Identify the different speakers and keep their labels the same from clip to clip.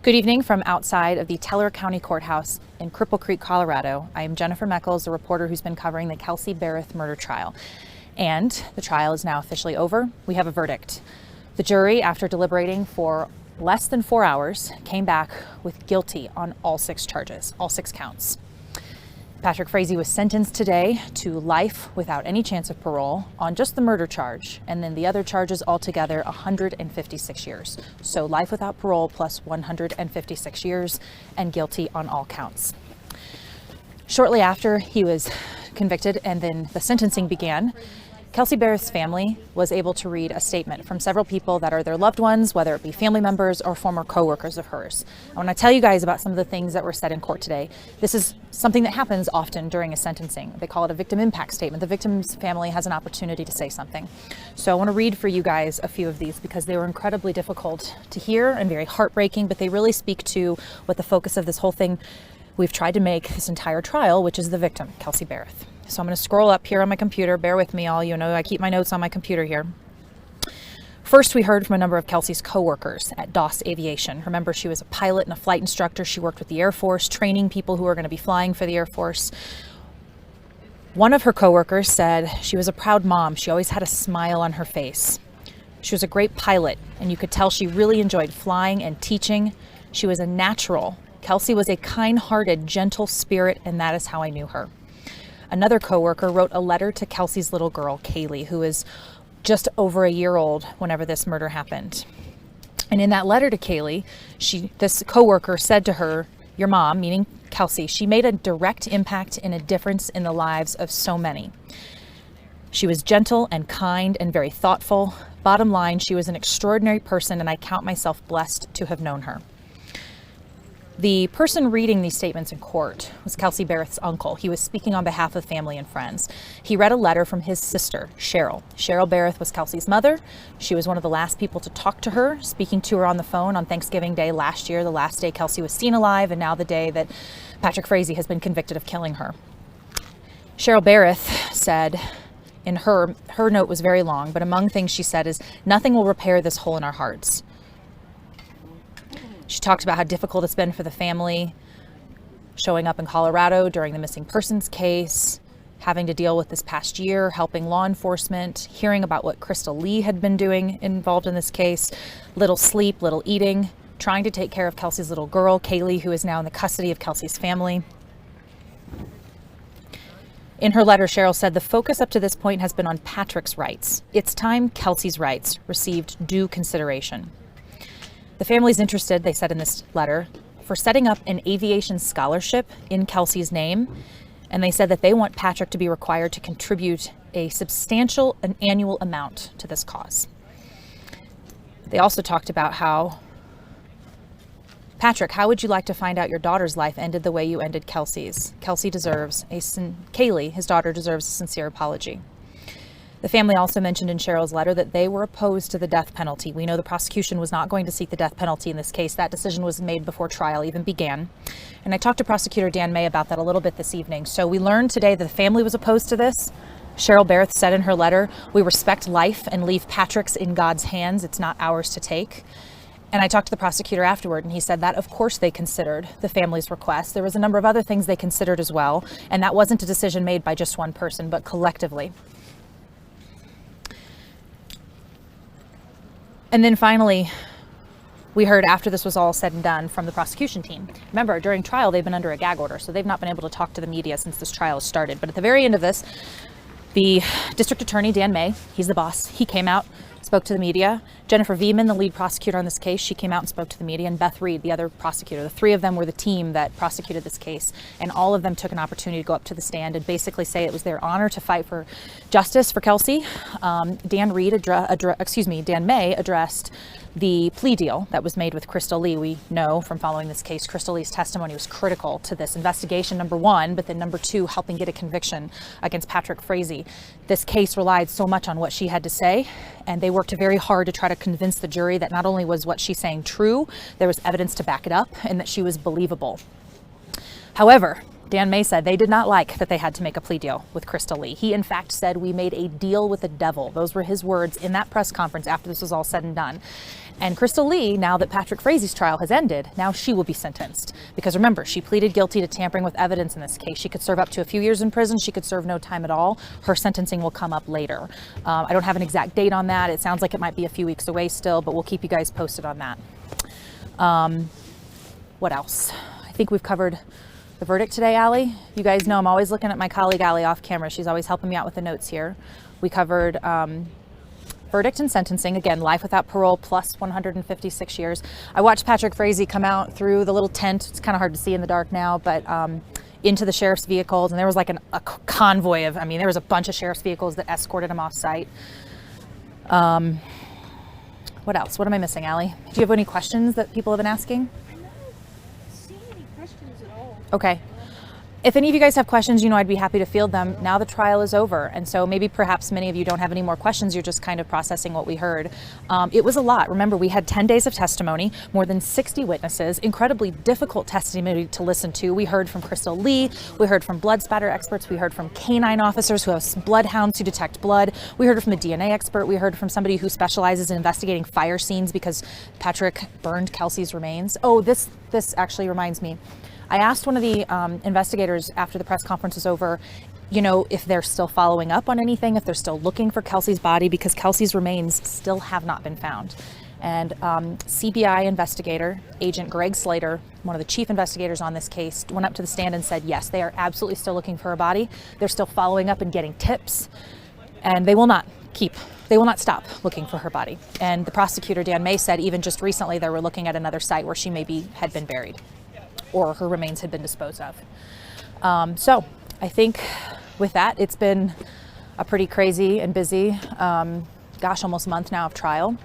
Speaker 1: Good evening from outside of the Teller County Courthouse in Cripple Creek, Colorado. I am Jennifer Meckles, a reporter who's been covering the Kelsey Berreth murder trial. And the trial is now officially over. We have a verdict. The jury, after deliberating for less than 4 hours, came back with guilty on all 6 charges, all 6 counts. Patrick Frazee was sentenced today to life without any chance of parole on just the murder charge, and then the other charges altogether 156 years. So life without parole plus 156 years and guilty on all counts. Shortly after he was convicted and then the sentencing began, Kelsey Berreth's family was able to read a statement from several people that are their loved ones, whether it be family members or former co-workers of hers. I want to tell you guys about some of the things that were said in court today. This is something that happens often during a sentencing. They call it a victim impact statement. The victim's family has an opportunity to say something. So I want to read for you guys a few of these because they were incredibly difficult to hear and very heartbreaking, but they really speak to what the focus of this whole thing we've tried to make this entire trial, which is the victim, Kelsey Berreth. So I'm going to scroll up here on my computer. Bear with me all. You know, I keep my notes on my computer here. First, we heard from a number of Kelsey's co-workers at DOS Aviation. Remember, she was a pilot and a flight instructor. She worked with the Air Force, training people who are going to be flying for the Air Force. One of her co-workers said she was a proud mom. She always had a smile on her face. She was a great pilot, and you could tell she really enjoyed flying and teaching. She was a natural. Kelsey was a kind-hearted, gentle spirit, and that is how I knew her. Another coworker wrote a letter to Kelsey's little girl, Kaylee, who is just over a year old whenever this murder happened. And in that letter to Kaylee, this coworker said to her, "Your mom," meaning Kelsey, "she made a direct impact and a difference in the lives of so many. She was gentle and kind and very thoughtful. Bottom line, she was an extraordinary person, and I count myself blessed to have known her." The person reading these statements in court was Kelsey Berreth's uncle. He was speaking on behalf of family and friends. He read a letter from his sister, Cheryl. Cheryl Berreth was Kelsey's mother. She was one of the last people to talk to her, speaking to her on the phone on Thanksgiving Day last year, the last day Kelsey was seen alive, and now the day that Patrick Frazee has been convicted of killing her. Cheryl Berreth said, in her note was very long, but among things she said is, "Nothing will repair this hole in our hearts." She talked about how difficult it's been for the family, showing up in Colorado during the missing persons case, having to deal with this past year, helping law enforcement, hearing about what Crystal Lee had been doing involved in this case, little sleep, little eating, trying to take care of Kelsey's little girl, Kaylee, who is now in the custody of Kelsey's family. In her letter, Cheryl said, "The focus up to this point has been on Patrick's rights. It's time Kelsey's rights received due consideration. The family's interested," they said in this letter, "for setting up an aviation scholarship in Kelsey's name." And they said that they want Patrick to be required to contribute a substantial annual amount to this cause. They also talked about how, "Patrick, how would you like to find out your daughter's life ended the way you ended Kelsey's? Kaylee, his daughter, deserves a sincere apology." The family also mentioned in Cheryl's letter that they were opposed to the death penalty. We know the prosecution was not going to seek the death penalty in this case. That decision was made before trial even began. And I talked to Prosecutor Dan May about that a little bit this evening. So we learned today that the family was opposed to this. Cheryl Berreth said in her letter, "We respect life and leave Patrick's in God's hands. It's not ours to take." And I talked to the prosecutor afterward, and he said that, of course, they considered the family's request. There was a number of other things they considered as well, and that wasn't a decision made by just one person, but collectively. And then finally, we heard after this was all said and done from the prosecution team. Remember, during trial, they've been under a gag order, so they've not been able to talk to the media since this trial has started. But at the very end of this, the district attorney, Dan May, he's the boss, he came out, spoke to the media. Jennifer Veman, the lead prosecutor on this case, she came out and spoke to the media, and Beth Reed, the other prosecutor. The 3 of them were the team that prosecuted this case, and all of them took an opportunity to go up to the stand and basically say it was their honor to fight for justice for Kelsey. Dan May addressed the plea deal that was made with Crystal Lee. We know from following this case, Crystal Lee's testimony was critical to this investigation, number 1, but then number 2, helping get a conviction against Patrick Frazee. This case relied so much on what she had to say, and they worked very hard to try to convince the jury that not only was what she's saying true, there was evidence to back it up, and that she was believable. However, Dan May said they did not like that they had to make a plea deal with Crystal Lee. He, in fact, said, "We made a deal with the devil." Those were his words in that press conference after this was all said and done. And Crystal Lee, now that Patrick Frazee's trial has ended, now she will be sentenced. Because remember, she pleaded guilty to tampering with evidence in this case. She could serve up to a few years in prison. She could serve no time at all. Her sentencing will come up later. I don't have an exact date on that. It sounds like it might be a few weeks away still, but we'll keep you guys posted on that. What else? I think we've covered the verdict today, Allie. You guys know I'm always looking at my colleague Allie off camera. She's always helping me out with the notes here. We covered verdict and sentencing. Again, life without parole plus 156 years. I watched Patrick Frazee come out through the little tent. It's kind of hard to see in the dark now, but into the sheriff's vehicles. And there was like a convoy of, there was a bunch of sheriff's vehicles that escorted him off site. What else? What am I missing, Allie? Do you have any questions that people have been asking? Okay. If any of you guys have questions, I'd be happy to field them. Now the trial is over. And so maybe perhaps many of you don't have any more questions. You're just kind of processing what we heard. It was a lot. Remember, we had 10 days of testimony, more than 60 witnesses, incredibly difficult testimony to listen to. We heard from Crystal Lee. We heard from blood spatter experts. We heard from canine officers who have bloodhounds who detect blood. We heard from a DNA expert. We heard from somebody who specializes in investigating fire scenes because Patrick burned Kelsey's remains. Oh, this actually reminds me. I asked one of the investigators after the press conference was over, if they're still following up on anything, if they're still looking for Kelsey's body, because Kelsey's remains still have not been found. And CBI investigator, Agent Greg Slater, one of the chief investigators on this case, went up to the stand and said, yes, they are absolutely still looking for her body. They're still following up and getting tips, and they will not stop looking for her body. And the prosecutor, Dan May, said even just recently they were looking at another site where she maybe had been buried, or her remains had been disposed of. So I think with that, it's been a pretty crazy and busy, almost month now of trial.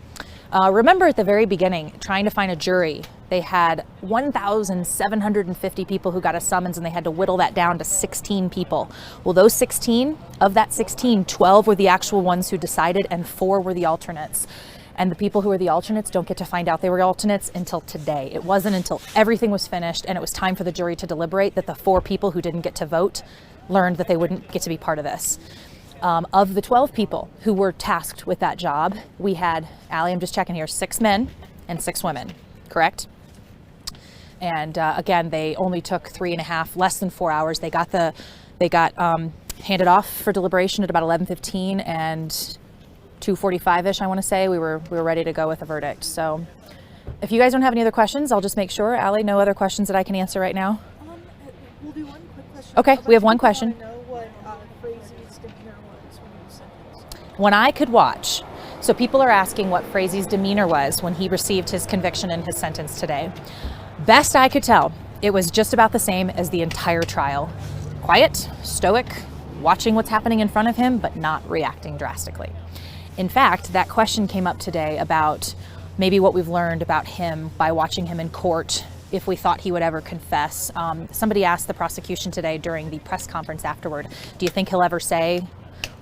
Speaker 1: Remember at the very beginning, trying to find a jury, they had 1,750 people who got a summons, and they had to whittle that down to 16 people. Well, those 16, of that 16, 12 were the actual ones who decided, and 4 were the alternates. And the people who were the alternates don't get to find out they were alternates until today. It wasn't until everything was finished and it was time for the jury to deliberate that the 4 people who didn't get to vote learned that they wouldn't get to be part of this. Of the 12 people who were tasked with that job, we had, Allie, I'm just checking here, 6 men and 6 women, correct? And again, they only took 3.5, less than 4 hours. They got handed off for deliberation at about 11:15, and 2:45-ish, I want to say, we were ready to go with a verdict. So if you guys don't have any other questions, I'll just make sure. Allie, no other questions that I can answer right now?
Speaker 2: We'll do one quick question.
Speaker 1: Okay, we have one question.
Speaker 2: I know what Frazee's demeanor was when he was sentenced.
Speaker 1: When I could watch, so people are asking what Frazee's demeanor was when he received his conviction and his sentence today. Best I could tell, it was just about the same as the entire trial. Quiet, stoic, watching what's happening in front of him, but not reacting drastically. In fact, that question came up today about maybe what we've learned about him by watching him in court, if we thought he would ever confess. Somebody asked the prosecution today during the press conference afterward, do you think he'll ever say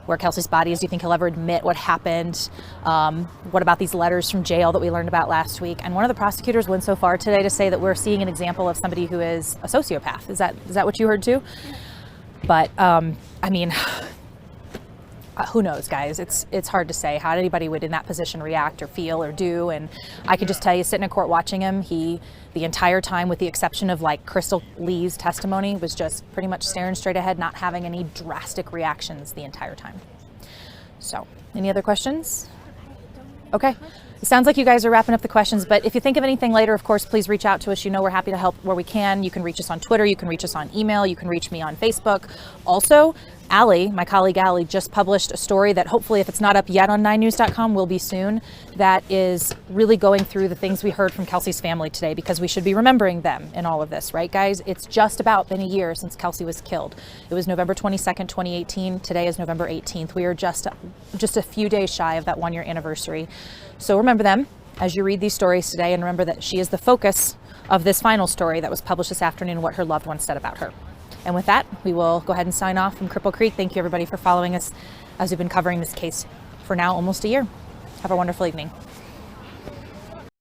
Speaker 1: where Kelsey's body is? Do you think he'll ever admit what happened? What about these letters from jail that we learned about last week? And one of the prosecutors went so far today to say that we're seeing an example of somebody who is a sociopath. Is that what you heard too? But who knows, guys? It's hard to say how anybody would in that position react or feel or do. And I could just tell you, sitting in court watching him, the entire time, with the exception of like Crystal Lee's testimony, was just pretty much staring straight ahead, not having any drastic reactions the entire time. So, any other questions? Okay. It sounds like you guys are wrapping up the questions, but if you think of anything later, of course, please reach out to us. We're happy to help where we can. You can reach us on Twitter. You can reach us on email. You can reach me on Facebook. Also, Allie, my colleague Allie, just published a story that hopefully, if it's not up yet on 9news.com, will be soon, that is really going through the things we heard from Kelsey's family today, because we should be remembering them in all of this, right, guys? It's just about been a year since Kelsey was killed. It was November 22nd, 2018. Today is November 18th. We are just a few days shy of that 1-year anniversary. So remember them as you read these stories today, and remember that she is the focus of this final story that was published this afternoon, what her loved ones said about her. And with that, we will go ahead and sign off from Cripple Creek. Thank you, everybody, for following us as we've been covering this case for now almost a year. Have a wonderful evening.